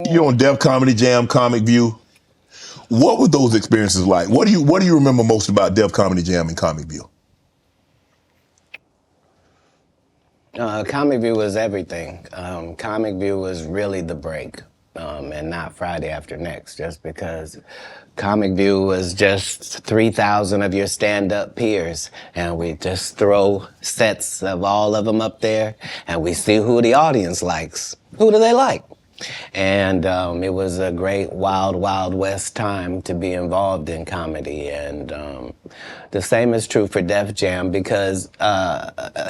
You're on Def Comedy Jam, ComicView. What were those experiences like? What do you remember most about Def Comedy Jam and ComicView? ComicView was everything. ComicView was really the break, and not Friday After Next, just because ComicView was just 3,000 of your stand-up peers, and we just throw sets of all of them up there, and we see who the audience likes. Who do they like? And it was a great wild, wild west time to be involved in comedy. And the same is true for Def Jam, because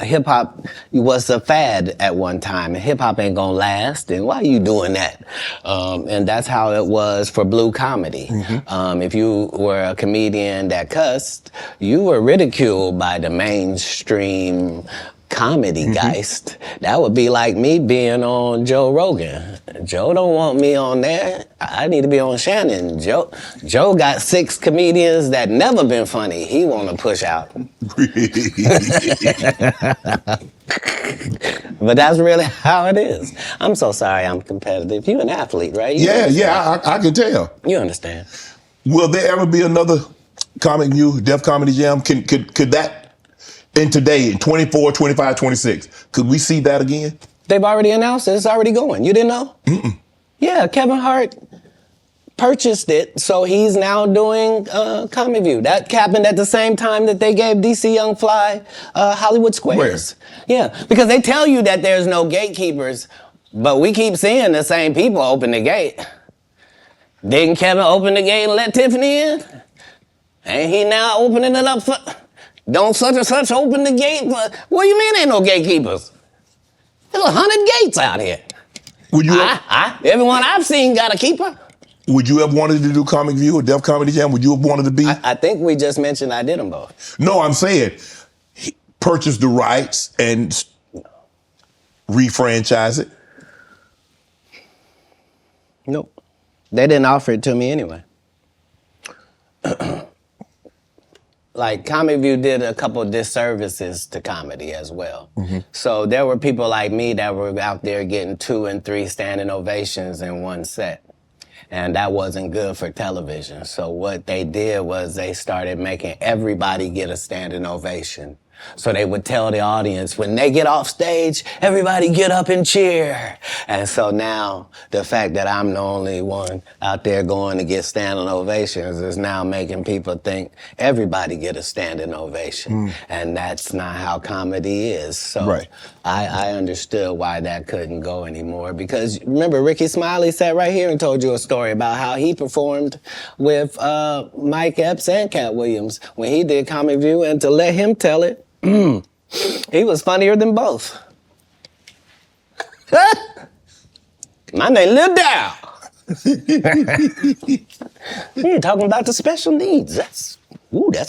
hip hop was a fad at one time, and hip hop ain't gonna last. And why are you doing that? And that's how it was for blue comedy. Mm-hmm. If you were a comedian that cussed, you were ridiculed by the mainstream comedy geist. That would be like me being on Joe Rogan. Joe don't want me on there. I need to be on Shannon. Joe got 6 comedians that never been funny. He want to push out. But that's really how it is. I'm so sorry I'm competitive. You're an athlete, right? I can tell. You understand. Will there ever be another ComicView, Def Comedy Jam? Could that, in today, in 24, 25, 26, could we see that again? They've already announced it. It's already going. You didn't know? Mm-mm. Yeah, Kevin Hart purchased it, so he's now doing ComicView. That happened at the same time that they gave DC Young Fly Hollywood Squares. Where? Yeah, because they tell you that there's no gatekeepers, but we keep seeing the same people open the gate. Didn't Kevin open the gate and let Tiffany in? Ain't he now opening it up for... Don't such and such open the gate? What do you mean ain't no gatekeepers? There's 100 gates out here. Would you everyone I've seen got a keeper. Would you have wanted to do ComicView or Def Comedy Jam? Would you have wanted to be? I think we just mentioned I did them both. No, I'm saying he purchased the rights and refranchise it. Nope. They didn't offer it to me anyway. Like, ComicView did a couple disservices to comedy as well. Mm-hmm. So there were people like me that were out there getting 2 and 3 standing ovations in one set. And that wasn't good for television. So what they did was they started making everybody get a standing ovation. So they would tell the audience, when they get off stage, everybody get up and cheer. And so now the fact that I'm the only one out there going to get standing ovations is now making people think everybody get a standing ovation. And that's not how comedy is. So right. I understood why that couldn't go anymore, because remember, Ricky Smiley sat right here and told you a story about how he performed with Mike Epps and Katt Williams when he did ComicView, and to let him tell it, he was funnier than both. My name Lil Dow. You're talking about the special needs. That's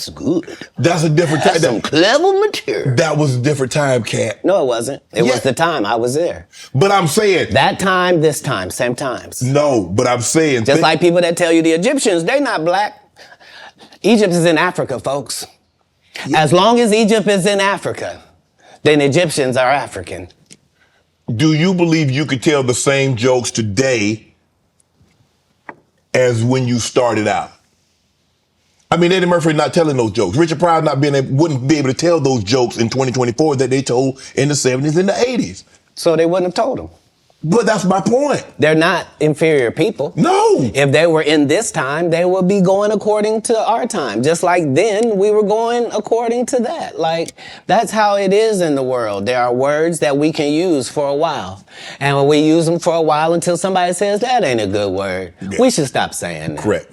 good. That's a different time. That's some clever material. That was a different time, Katt. No, it wasn't. It was the time I was there. But I'm saying... That time, this time, same times. No, but I'm saying... Just like people that tell you the Egyptians, they not black. Egypt is in Africa, folks. Yeah. As long as Egypt is in Africa, then Egyptians are African. Do you believe you could tell the same jokes today as when you started out? I mean, Eddie Murphy not telling those jokes. Richard Pryor wouldn't be able to tell those jokes in 2024 that they told in the 70s and the 80s. So they wouldn't have told them. But that's my point. They're not inferior people. No. If they were in this time, they would be going according to our time. Just like then, we were going according to that. Like, that's how it is in the world. There are words that we can use for a while. And when we use them for a while until somebody says, that ain't a good word, we should stop saying that. Correct.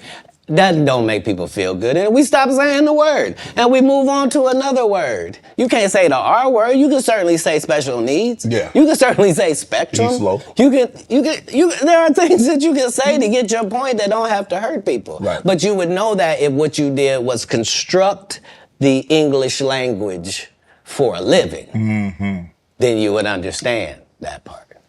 That don't make people feel good. And we stop saying the word. And we move on to another word. You can't say the R word. You can certainly say special needs. Yeah. You can certainly say spectrum. Be slow. There are things that you can say to get your point that don't have to hurt people. Right. But you would know that if what you did was construct the English language for a living, then you would understand that part.